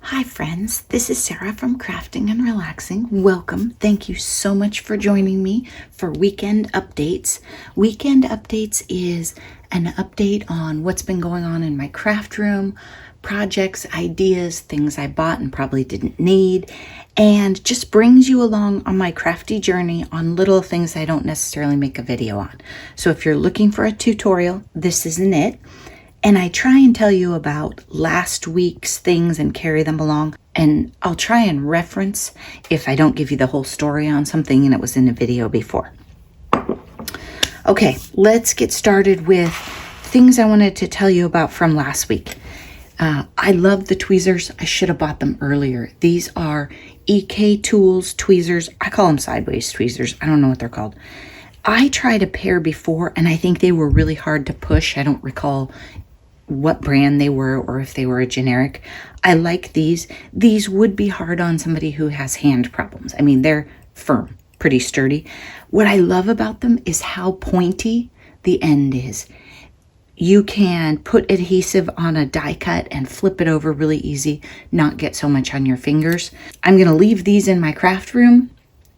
Hi friends, this is Sarah from Crafting and Relaxing. Welcome. Thank you so much for joining me for Weekend Updates. Weekend Updates is an update on what's been going on in my craft room, projects, ideas, things I bought and probably didn't need, and just brings you along on my crafty journey on little things I don't necessarily make a video on. So if you're looking for a tutorial, this isn't it. And I try and tell you about last week's things and carry them along. And I'll try and reference if I don't give you the whole story on something and it was in a video before. Okay, let's get started with things I wanted to tell you about from last week. I love the tweezers. I should have bought them earlier. These are EK Tools Tweezers. I call them sideways tweezers. I don't know what they're called. I tried a pair before and I think they were really hard to push. I don't recall what brand they were or if they were a generic. I like these. These would be hard on somebody who has hand problems. I mean, they're firm, pretty sturdy. What I love about them is how pointy the end is. You can put adhesive on a die cut and flip it over really easy, not get so much on your fingers. I'm going to leave these in my craft room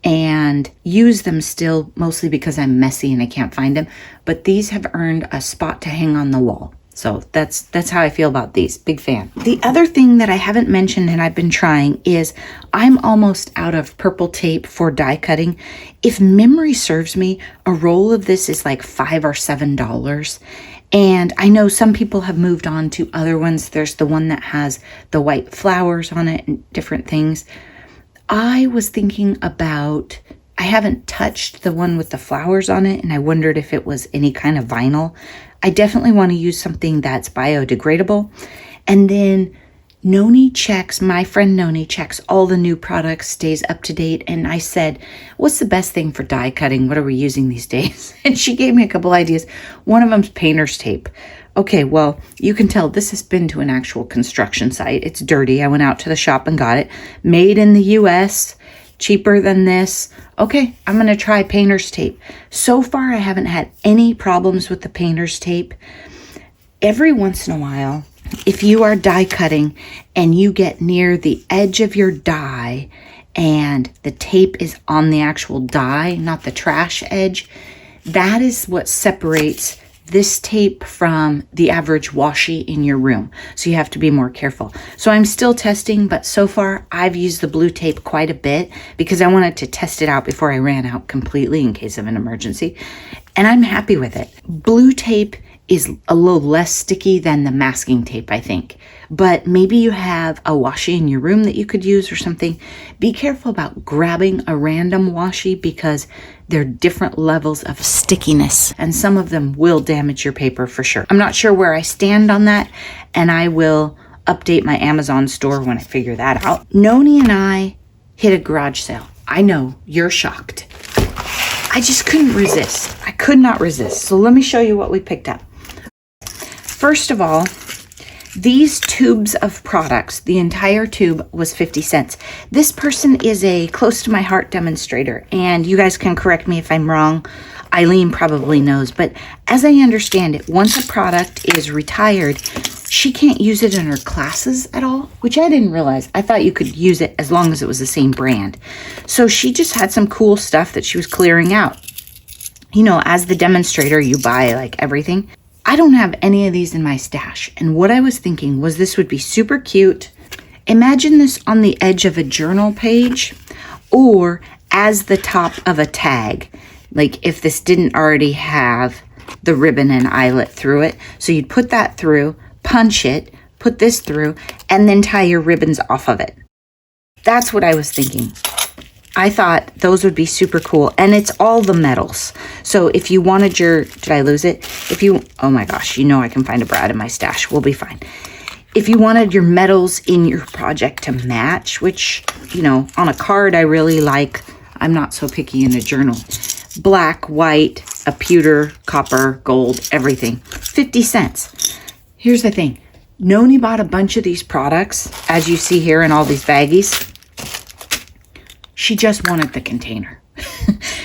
and use them still, mostly because I'm messy and I can't find them. But these have earned a spot to hang on the wall. So that's how I feel about these. Big fan. The other thing that I haven't mentioned and I've been trying is I'm almost out of purple tape for die cutting. If memory serves me, a roll of this is like $5 or $7. And I know some people have moved on to other ones. There's the one that has the white flowers on it and different things. I was thinking about, I haven't touched the one with the flowers on it, and I wondered if it was any kind of vinyl. I definitely want to use something that's biodegradable. And then Noni checks, my friend Noni checks all the new products, stays up to date. And I said, what's the best thing for die cutting? What are we using these days? And she gave me a couple ideas. One of them's painter's tape. Okay, well, you can tell this has been to an actual construction site. It's dirty. I went out to the shop and got it. Made in the US, cheaper than this. Okay, I'm going to try painter's tape. So far, I haven't had any problems with the painter's tape. Every once in a while, if you are die cutting and you get near the edge of your die and the tape is on the actual die, not the trash edge, that is what separates this tape from the average washi in your room. So you have to be more careful. So I'm still testing, but so far I've used the blue tape quite a bit because I wanted to test it out before I ran out completely in case of an emergency. And I'm happy with it. Blue tape is a little less sticky than the masking tape, I think. But maybe you have a washi in your room that you could use or something. Be careful about grabbing a random washi because they're different levels of stickiness and some of them will damage your paper for sure. I'm not sure where I stand on that and I will update my Amazon store when I figure that out. Noni and I hit a garage sale. I know, you're shocked. I just couldn't resist. I could not resist. So let me show you what we picked up. First of all, these tubes of products, the entire tube was 50 cents. This person is a close to my heart demonstrator, and you guys can correct me if I'm wrong. Eileen probably knows, but as I understand it, once a product is retired, she can't use it in her classes at all, which I didn't realize. I thought you could use it as long as it was the same brand. So she just had some cool stuff that she was clearing out. You know, as the demonstrator, you buy like everything. I don't have any of these in my stash. And what I was thinking was this would be super cute. Imagine this on the edge of a journal page or as the top of a tag. Like if this didn't already have the ribbon and eyelet through it. So you'd put that through, punch it, put this through, and then tie your ribbons off of it. That's what I was thinking. I thought those would be super cool. And it's all the metals. So if you wanted your, did I lose it? If you, oh my gosh, you know I can find a brad in my stash. We'll be fine. If you wanted your metals in your project to match, which, you know, on a card I really like, I'm not so picky in a journal. Black, white, a pewter, copper, gold, everything. 50 cents. Here's the thing. Noni bought a bunch of these products, as you see here in all these baggies. She just wanted the container.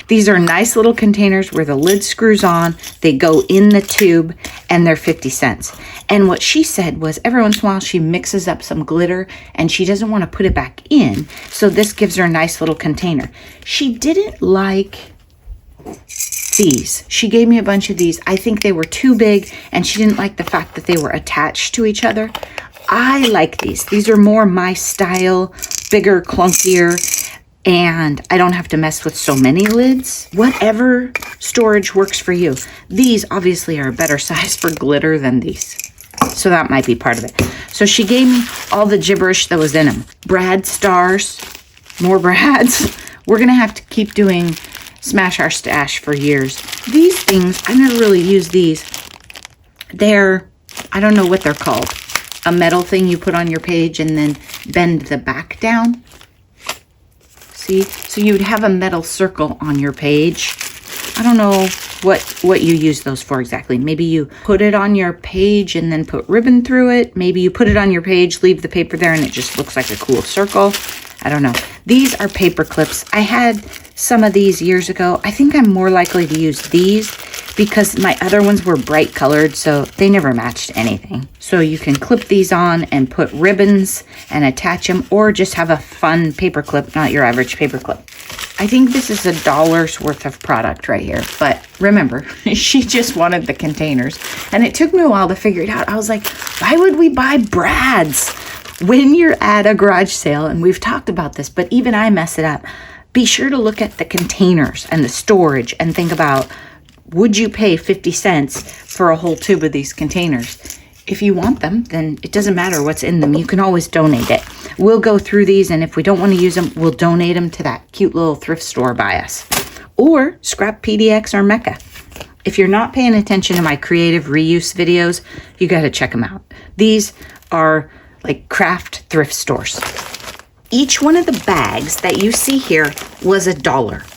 These are nice little containers where the lid screws on, they go in the tube, and they're 50 cents. And what she said was every once in a while she mixes up some glitter and she doesn't want to put it back in. So this gives her a nice little container. She didn't like these. She gave me a bunch of these. I think they were too big and she didn't like the fact that they were attached to each other. I like these. These are more my style, bigger, clunkier, and I don't have to mess with so many lids. Whatever storage works for you. These obviously are a better size for glitter than these. So that might be part of it. So she gave me all the gibberish that was in them. Brad stars, more Brads. We're gonna have to keep doing Smash Our Stash for years. These things, I never really used these. They're, I don't know what they're called. A metal thing you put on your page and then bend the back down. See, so you'd have a metal circle on your page. I don't know what you use those for exactly. Maybe you put it on your page and then put ribbon through it. Maybe you put it on your page, leave the paper there, and it just looks like a cool circle. I don't know. These are paper clips. I had some of these years ago. I think I'm more likely to use these because my other ones were bright colored, so they never matched anything. So you can clip these on and put ribbons and attach them, or just have a fun paper clip, not your average paper clip. I think this is $1's worth of product right here. But remember, she just wanted the containers. And it took me a while to figure it out. I was like, why would we buy Brads? When you're at a garage sale, and we've talked about this, but even I mess it up, be sure to look at the containers and the storage and think about, would you pay 50 cents for a whole tube of these containers? If you want them, then it doesn't matter what's in them. You can always donate it. We'll go through these, and if we don't want to use them, we'll donate them to that cute little thrift store by us. Or Scrap PDX or Mecca. If you're not paying attention to my creative reuse videos, you got to check them out. These are like craft thrift stores. Each one of the bags that you see here was $1.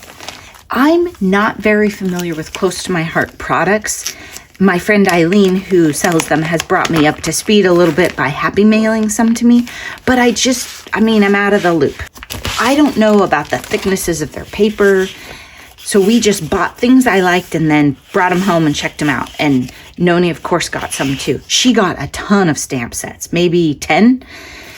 I'm not very familiar with close to my heart products. My friend Eileen, who sells them, has brought me up to speed a little bit by happy mailing some to me, but I'm out of the loop. I don't know about the thicknesses of their paper, so we just bought things I liked and then brought them home and checked them out. And Noni, of course, got some too. She got a ton of stamp sets, maybe 10.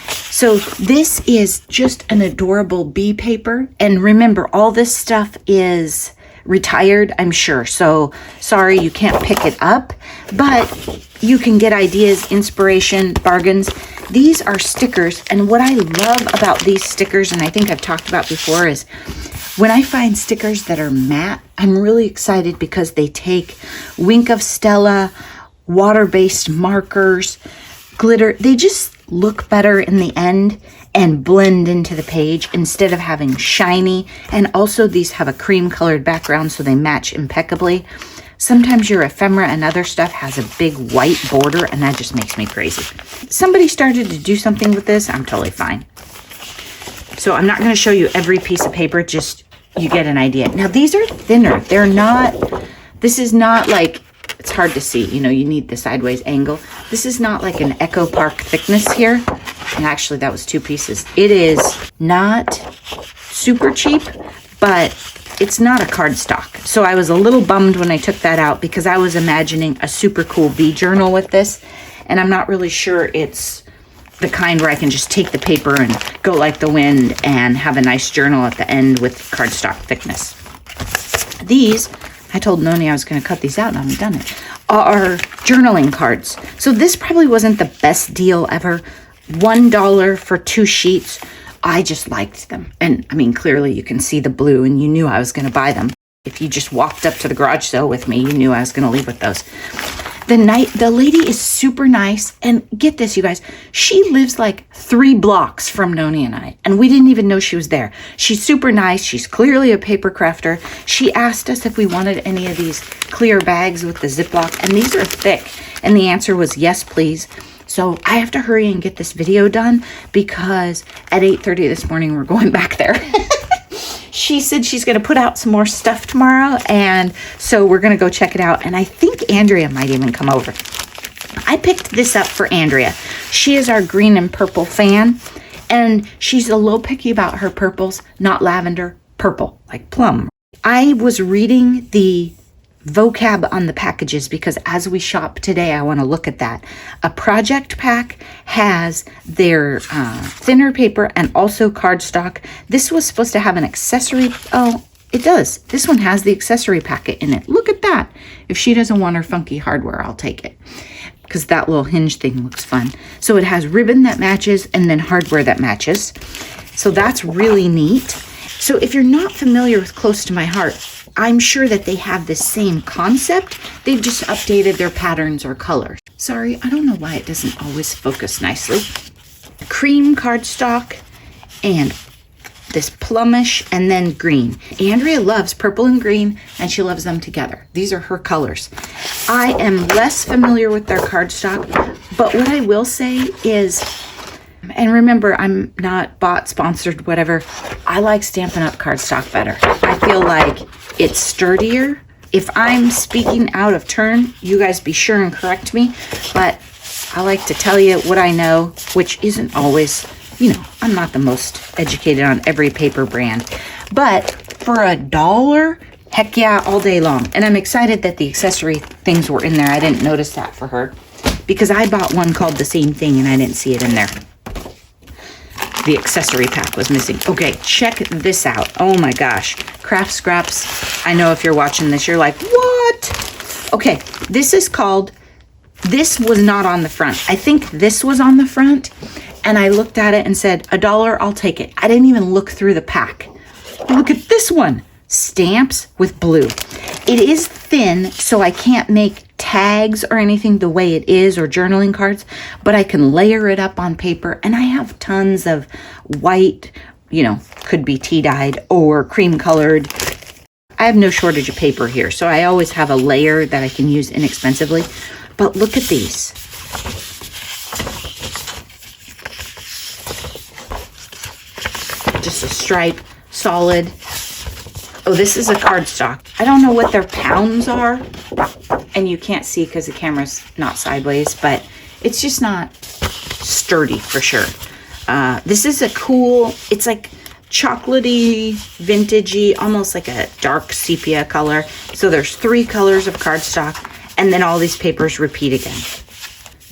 So this is just an adorable bee paper. And remember, all this stuff is retired, I'm sure. So sorry, you can't pick it up, but you can get ideas, inspiration, bargains. These are stickers. And what I love about these stickers, and I think I've talked about before, is when I find stickers that are matte, I'm really excited because they take Wink of Stella, water-based markers, glitter. They just look better in the end and blend into the page instead of having shiny. And also these have a cream colored background, so they match impeccably. Sometimes your ephemera and other stuff has a big white border, and that just makes me crazy. Somebody started to do something with this, I'm totally fine. So I'm not going to show you every piece of paper, just you get an idea. Now these are thinner. They're not, this is not like, it's hard to see, you need the sideways angle. This is not like an Echo Park thickness here. And actually that was 2 pieces. It is not super cheap, but it's not a cardstock. So I was a little bummed when I took that out because I was imagining a super cool bee journal with this. And I'm not really sure it's the kind where I can just take the paper and go like the wind and have a nice journal at the end with cardstock thickness. These, I told Noni I was going to cut these out and I haven't done it, are journaling cards. So this probably wasn't the best deal ever. $1 for 2 sheets. I just liked them. And I mean, clearly you can see the blue and you knew I was going to buy them. If you just walked up to the garage sale with me, you knew I was going to leave with those. The lady is super nice. And get this, you guys, she lives like 3 blocks from Noni and I. And we didn't even know she was there. She's super nice. She's clearly a paper crafter. She asked us if we wanted any of these clear bags with the Ziploc. And these are thick. And the answer was yes, please. So I have to hurry and get this video done because at 8:30 this morning, we're going back there. She said she's going to put out some more stuff tomorrow. And so we're going to go check it out. And I think Andrea might even come over. I picked this up for Andrea. She is our green and purple fan. And she's a little picky about her purples, not lavender, purple, like plum. I was reading the vocab on the packages because as we shop today, I want to look at that. A project pack has their thinner paper and also cardstock. This was supposed to have an accessory. Oh, it does. This one has the accessory packet in it. Look at that. If she doesn't want her funky hardware, I'll take it because that little hinge thing looks fun. So it has ribbon that matches and then hardware that matches. So that's really neat. So if you're not familiar with Close to My Heart, I'm sure that they have the same concept. They've just updated their patterns or colors. Sorry, I don't know why it doesn't always focus nicely. Cream cardstock and this plumish and then green. Andrea loves purple and green and she loves them together. These are her colors. I am less familiar with their cardstock, but what I will say is, and remember, I'm not bought, sponsored, whatever. I like Stampin' Up! Cardstock better. I feel like it's sturdier. If I'm speaking out of turn, you guys be sure and correct me. But I like to tell you what I know, which isn't always, I'm not the most educated on every paper brand. But for $1, heck yeah, all day long. And I'm excited that the accessory things were in there. I didn't notice that for her because I bought one called the same thing and I didn't see it in there. The accessory pack was missing. Okay, check this out. Oh my gosh. Craft Scraps. I know if you're watching this, you're like, what? Okay, this was not on the front. I think this was on the front. And I looked at it and said, $1, I'll take it. I didn't even look through the pack. Look at this one. Stamps with blue. It is thin, so I can't make tags or anything the way it is or journaling cards, but I can layer it up on paper. And I have tons of white, could be tea dyed or cream colored. I have no shortage of paper here, so I always have a layer that I can use inexpensively. But look at these. Just a stripe, solid. Oh, this is a cardstock. I don't know what their pounds are, and you can't see because the camera's not sideways, but it's just not sturdy for sure. This is a cool, it's like chocolatey, vintagey, almost like a dark sepia color. So there's 3 colors of cardstock, and then all these papers repeat again.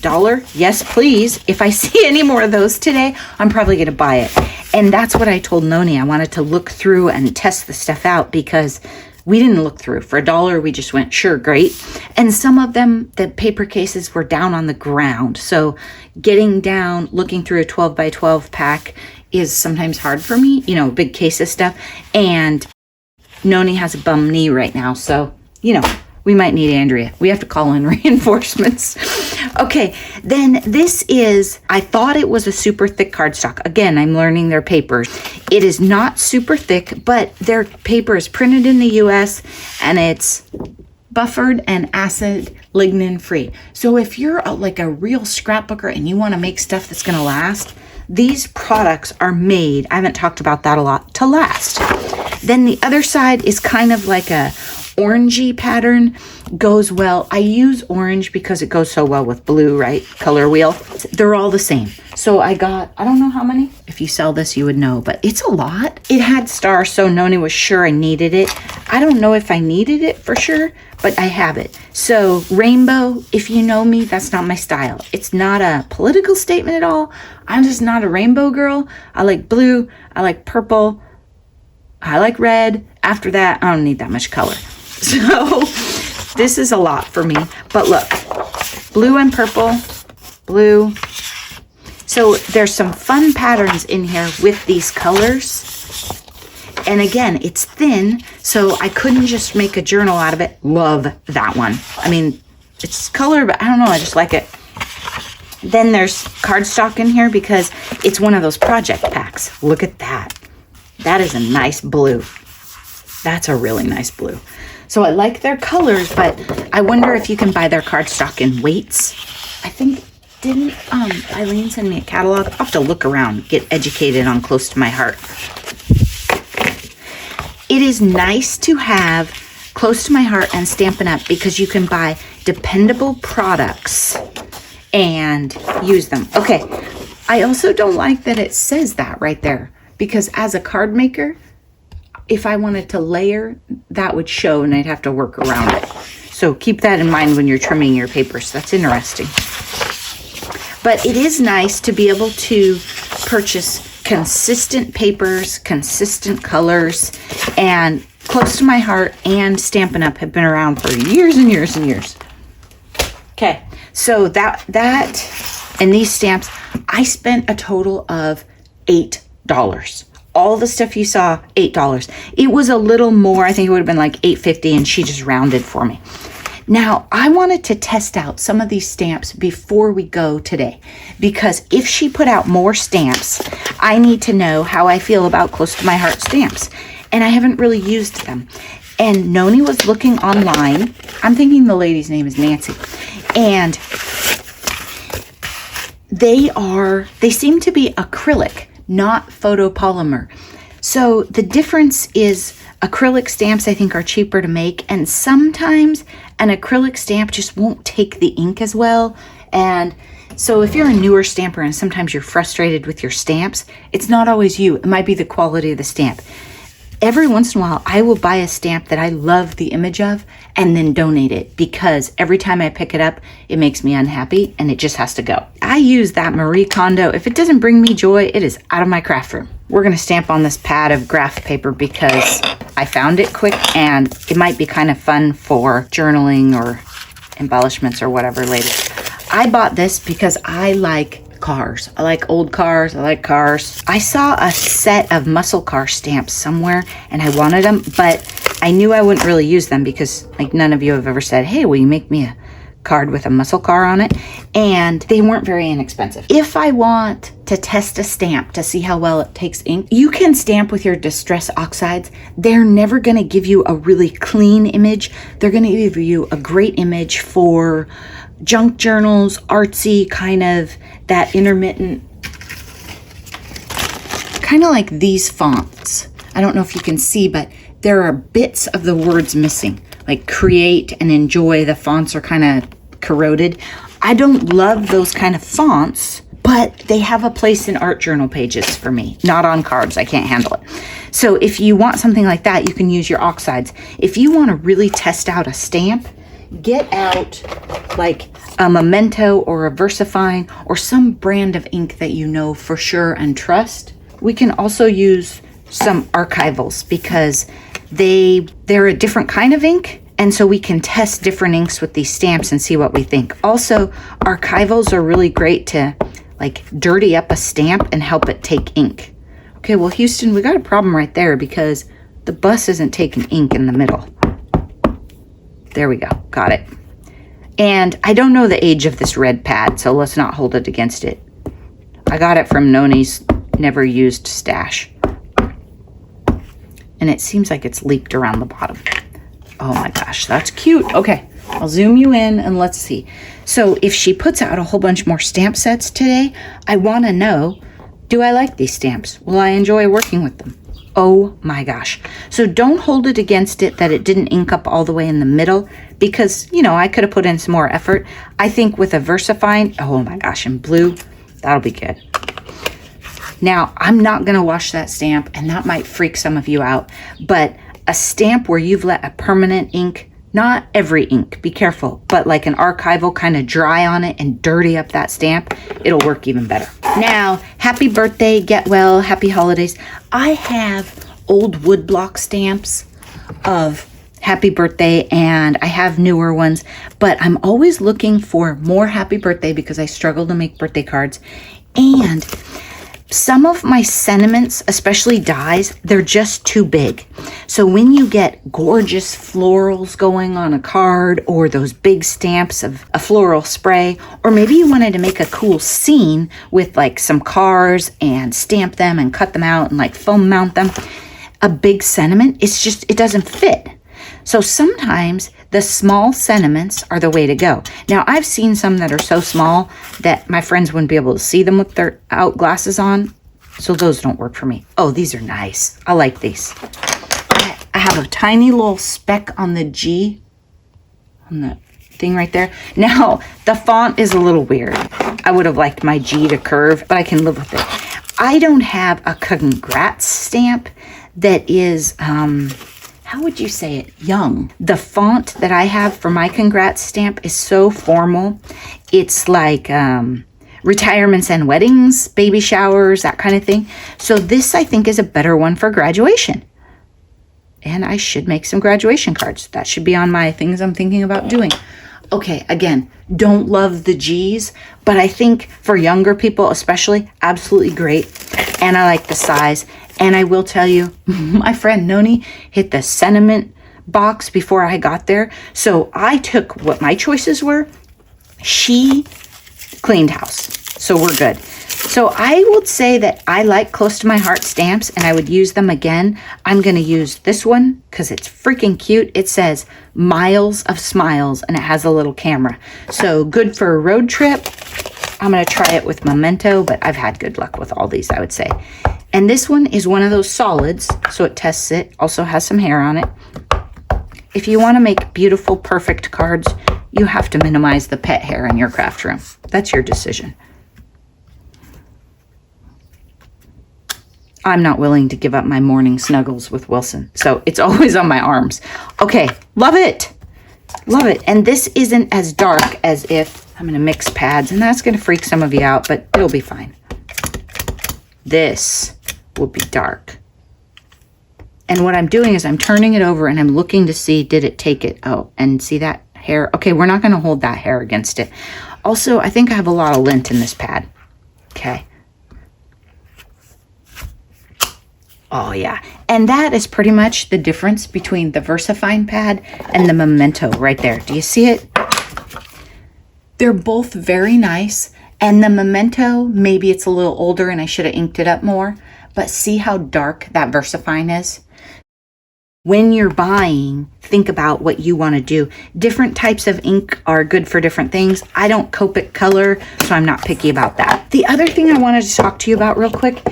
$1? Yes, please. If I see any more of those today, I'm probably going to buy it. And that's what I told Noni. I wanted to look through and test the stuff out because we didn't look through. For $1, we just went, sure, great. And some of them, the paper cases were down on the ground. So getting down, looking through a 12 by 12 pack is sometimes hard for me, big case of stuff. And Noni has a bum knee right now. So, we might need Andrea. We have to call in reinforcements. Okay, then this is, I thought it was a super thick cardstock. Again, I'm learning their papers. It is not super thick, but their paper is printed in the US and it's buffered and acid lignin free. So if you're like a real scrapbooker and you want to make stuff that's going to last, these products are made, I haven't talked about that a lot, to last. Then the other side is kind of like a orangey pattern, goes well. I use orange because it goes so well with blue, right? Color wheel. They're all the same. So I got, I don't know how many. If you sell this, you would know, but it's a lot. It had stars, so Noni was sure I needed it. I don't know if I needed it for sure, but I have it. So rainbow, if you know me, that's not my style. It's not a political statement at all. I'm just not a rainbow girl. I like blue. I like purple. I like red. After that, I don't need that much color. So this is a lot for me, but look, blue and purple, blue. So there's some fun patterns in here with these colors. And again, it's thin, so I couldn't just make a journal out of it. Love that one. I mean, it's color, but I don't know, I just like it. Then there's cardstock in here because it's one of those project packs. Look at that. That is a nice blue. That's a really nice blue. So I like their colors, but I wonder if you can buy their cardstock in weights. I think, didn't Eileen send me a catalog? I'll have to look around, get educated on Close to My Heart. It is nice to have Close to My Heart and Stampin' Up! Because you can buy dependable products and use them. Okay, I also don't like that it says that right there, because as a card maker, if I wanted to layer, that would show and I'd have to work around it. So keep that in mind when you're trimming your papers. That's interesting. But it is nice to be able to purchase consistent papers, consistent colors, and Close to My Heart and Stampin' Up! Have been around for years and years and years. Okay, so that and these stamps, I spent a total of $8. All the stuff you saw, $8. It was a little more. I think it would have been like $8.50, and she just rounded for me. Now, I wanted to test out some of these stamps before we go today, because if she put out more stamps, I need to know how I feel about Close to My Heart stamps, and I haven't really used them. And Noni was looking online. I'm thinking the lady's name is Nancy, and they seem to be acrylic, not photopolymer. So the difference is acrylic stamps, I think, are cheaper to make, and sometimes an acrylic stamp just won't take the ink as well. And so if you're a newer stamper and sometimes you're frustrated with your stamps, it's not always you. It might be the quality of the stamp. Every once in a while, I will buy a stamp that I love the image of and then donate it, because every time I pick it up, it makes me unhappy and it just has to go. I use that Marie Kondo. If it doesn't bring me joy, it is out of my craft room. We're going to stamp on this pad of graph paper because I found it quick and it might be kind of fun for journaling or embellishments or whatever later. I bought this because I like cars. I like old cars. I like cars. I saw a set of muscle car stamps somewhere and I wanted them, but I knew I wouldn't really use them because, like, none of you have ever said, hey, will you make me a card with a muscle car on it? And they weren't very inexpensive. If I want to test a stamp to see how well it takes ink, you can stamp with your Distress Oxides. They're never going to give you a really clean image. They're going to give you a great image for junk journals, artsy, kind of that intermittent, kind of like these fonts. I don't know if you can see, but there are bits of the words missing, like create and enjoy. The fonts are kind of corroded. I don't love those kind of fonts, but they have a place in art journal pages for me, not on cards. I can't handle it. So if you want something like that, you can use your oxides. If you want to really test out a stamp, get out like a Memento or a VersaFine or some brand of ink that you know for sure and trust. We can also use some archivals because they're a different kind of ink, and so we can test different inks with these stamps and see what we think. Also, archivals are really great to like dirty up a stamp and help it take ink. Okay, well, Houston, we got a problem right there because the bus isn't taking ink in the middle. There we go. Got it. And I don't know the age of this red pad, so let's not hold it against it. I got it from Noni's never used stash. And it seems like it's leaked around the bottom. Oh my gosh, that's cute. Okay, I'll zoom you in and let's see. So if she puts out a whole bunch more stamp sets today, I want to know, do I like these stamps? Will I enjoy working with them? Oh my gosh. So don't hold it against it that it didn't ink up all the way in the middle, because, you know, I could have put in some more effort. I think with a VersaFine, oh my gosh, in blue, that'll be good. Now, I'm not going to wash that stamp, and that might freak some of you out, but a stamp where you've let a permanent ink, not every ink, be careful, but like an archival kind of dry on it and dirty up that stamp, it'll work even better. Now, happy birthday, get well, happy holidays. I have old woodblock stamps of happy birthday, and I have newer ones, but I'm always looking for more happy birthday because I struggle to make birthday cards. And some of my sentiments, especially dies, they're just too big. So when you get gorgeous florals going on a card, or those big stamps of a floral spray, or maybe you wanted to make a cool scene with like some cars and stamp them and cut them out and like foam mount them, a big sentiment, it doesn't fit. So sometimes the small sentiments are the way to go. Now, I've seen some that are so small that my friends wouldn't be able to see them with their out glasses on. So those don't work for me. Oh, these are nice. I like these. I have a tiny little speck on the G, on the thing right there. Now, the font is a little weird. I would have liked my G to curve, but I can live with it. I don't have a congrats stamp that is, how would you say it? Young. The font that I have for my congrats stamp is so formal. It's like retirements and weddings, baby showers, that kind of thing. So this, I think, is a better one for graduation. And I should make some graduation cards. That should be on my things I'm thinking about doing. Okay, again, don't love the G's, but I think for younger people especially, absolutely great. And I like the size. And I will tell you, my friend Noni hit the sentiment box before I got there. So I took what my choices were. She cleaned house. So we're good. So I would say that I like close to my heart stamps and I would use them again. I'm going to use this one because it's freaking cute. It says Miles of Smiles and it has a little camera. So good for a road trip. I'm going to try it with Memento, but I've had good luck with all these, I would say. And this one is one of those solids, so it tests it. Also has some hair on it. If you want to make beautiful, perfect cards, you have to minimize the pet hair in your craft room. That's your decision. I'm not willing to give up my morning snuggles with Wilson, so it's always on my arms. Okay, love it. Love it. And this isn't as dark as if I'm going to mix pads, and that's going to freak some of you out, but it'll be fine. This will be dark. And what I'm doing is I'm turning it over and I'm looking to see, did it take it? Oh, and see that hair? Okay, we're not going to hold that hair against it. Also, I think I have a lot of lint in this pad. Okay. Oh, yeah. And that is pretty much the difference between the VersaFine pad and the Memento right there. Do you see it? They're both very nice. And the Memento, maybe it's a little older and I should have inked it up more. But see how dark that VersaFine is? When you're buying, think about what you want to do. Different types of ink are good for different things. I don't Copic color, so I'm not picky about that. The other thing I wanted to talk to you about real quick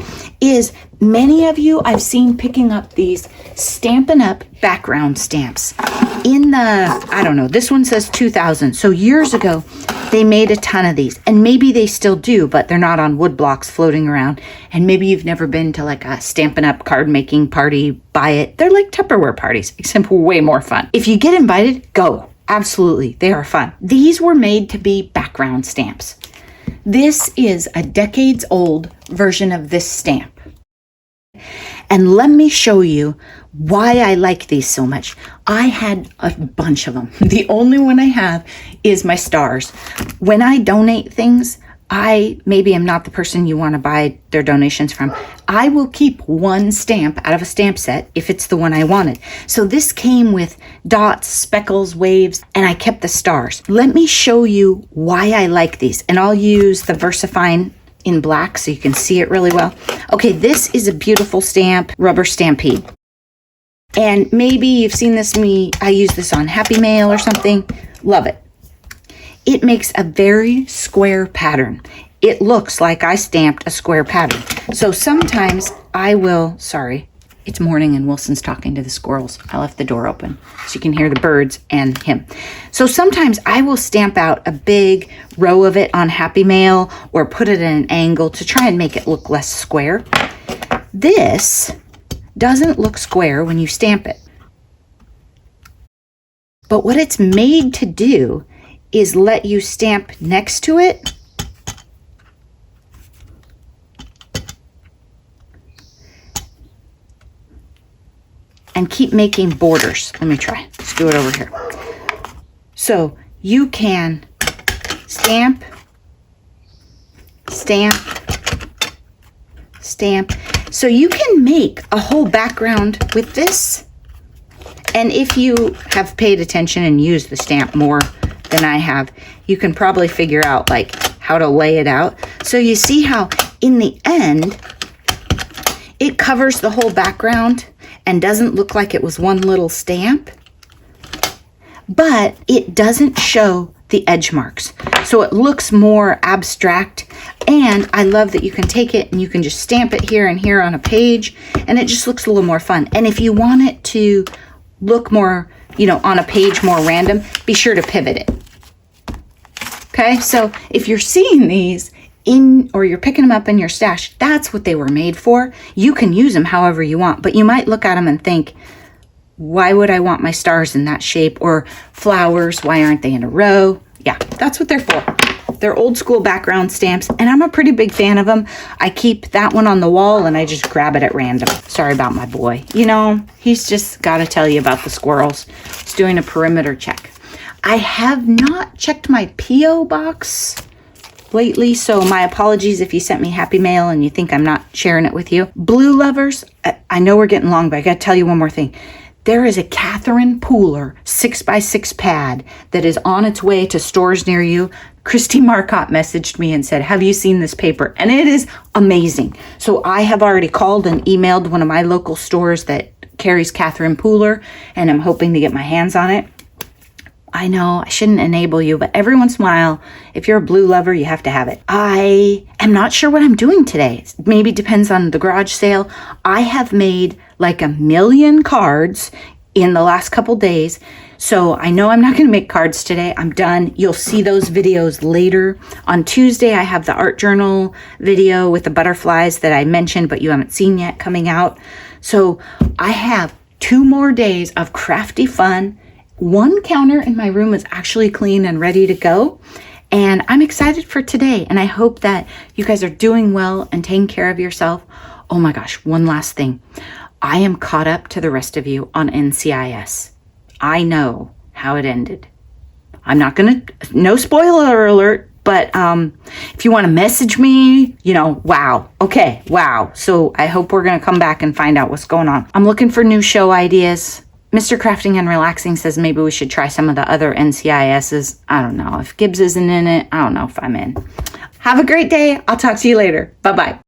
is many of you I've seen picking up these Stampin' Up! Background stamps. In the, I don't know, this one says 2000. So years ago, they made a ton of these. And maybe they still do, but they're not on wood blocks floating around. And maybe you've never been to like a Stampin' Up! Card making party, buy it. They're like Tupperware parties, except way more fun. If you get invited, go. Absolutely, they are fun. These were made to be background stamps. This is a decades old version of this stamp. And let me show you why I like these so much. I had a bunch of them. The only one I have is my stars. When I donate things, maybe I'm not the person you want to buy their donations from. I will keep one stamp out of a stamp set if it's the one I wanted. So this came with dots, speckles, waves, and I kept the stars. Let me show you why I like these. And I'll use the VersaFine in black so you can see it really well. Okay, this is a beautiful stamp, Rubber Stampede. And maybe you've seen this I use this on Happy Mail or something. Love it. It makes a very square pattern. It looks like I stamped a square pattern. So sometimes I will, sorry, it's morning and Wilson's talking to the squirrels. I left the door open so you can hear the birds and him. So sometimes I will stamp out a big row of it on Happy Mail or put it at an angle to try and make it look less square. This doesn't look square when you stamp it. But what it's made to do is let you stamp next to it and keep making borders. Let me try. Let's do it over here. So you can stamp, stamp, stamp. So you can make a whole background with this. And if you have paid attention and used the stamp more than I have, you can probably figure out like how to lay it out. So you see how in the end, it covers the whole background and doesn't look like it was one little stamp, but it doesn't show the edge marks. So it looks more abstract. And I love that you can take it and you can just stamp it here and here on a page, and it just looks a little more fun. And if you want it to look more, on a page more random, be sure to pivot it. Okay, so if you're seeing these, or you're picking them up in your stash, that's what they were made for. You can use them however you want, but you might look at them and think, why would I want my stars in that shape? Or flowers, why aren't they in a row? Yeah, that's what they're for. They're old school background stamps, and I'm a pretty big fan of them. I keep that one on the wall, and I just grab it at random. Sorry about my boy. You know, he's just got to tell you about the squirrels. He's doing a perimeter check. I have not checked my P.O. box lately, so my apologies if you sent me Happy Mail and you think I'm not sharing it with you. Blue lovers, I know we're getting long, but I got to tell you one more thing. There is a Catherine Pooler 6x6 pad that is on its way to stores near you. Christy Marcotte messaged me and said, have you seen this paper? And it is amazing. So I have already called and emailed one of my local stores that carries Catherine Pooler, and I'm hoping to get my hands on it. I know I shouldn't enable you, but every once in a while, if you're a blue lover, you have to have it. I am not sure what I'm doing today. Maybe depends on the garage sale. I have made like 1 million cards in the last couple days. So I know I'm not going to make cards today. I'm done. You'll see those videos later. On Tuesday, I have the art journal video with the butterflies that I mentioned, but you haven't seen yet, coming out. So I have 2 more days of crafty fun. One counter in my room is actually clean and ready to go. And I'm excited for today. And I hope that you guys are doing well and taking care of yourself. Oh my gosh, one last thing. I am caught up to the rest of you on NCIS. I know how it ended. I'm not going to, no spoiler alert, but if you want to message me, you know, wow. Okay, wow. So I hope we're going to come back and find out what's going on. I'm looking for new show ideas. Mr. Crafting and Relaxing says maybe we should try some of the other NCISs. I don't know. If Gibbs isn't in it, I don't know if I'm in. Have a great day. I'll talk to you later. Bye-bye.